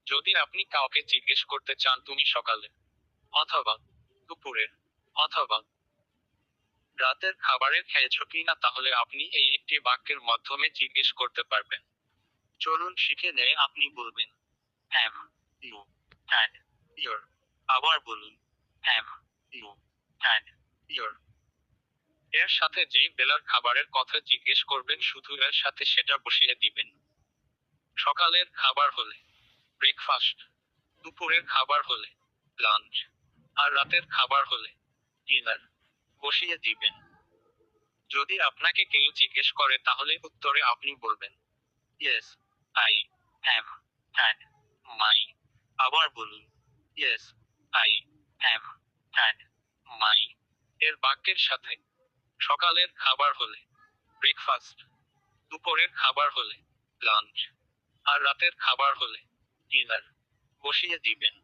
যদি আপনি কাউকে জিজ্ঞেস করতে চান তুমি সকালে অথবা দুপুরের অথবা রাতের খাবারের খেয়েছো কিনা, তাহলে আপনি এই একটি বাক্যের মাধ্যমে জিজ্ঞেস করতে পারবেন। চলুন শিখে নেয়। আপনি বলবেন হ্যাভ ইউ হ্যাড ইয়োর। আবার বলুন হ্যাভ ইউ হ্যাড ইয়োর। এর সাথে যেই বেলার খাবারের কথা জিজ্ঞেস করবেন শুধু এর সাথে সেটা বসিয়ে দিবেন। সকালের খাবার হলে ব্রেকফাস্ট, দুপুরের খাবার হলে লাঞ্চ, আর রাতের খাবার হলে ডিনার বসিয়ে দিবেন। যদি আপনাকে কেউ জিজ্ঞেস করে তাহলে উত্তরে আপনি বলবেন yes I have had my. আবার বলুন yes I have had my. এর বাক্যের সাথে সকালের খাবার হলে ব্রেকফাস্ট, দুপুরের খাবার হলে লাঞ্চ, আর রাতের খাবার হলে ডিনার বসিয়ে দিবেন।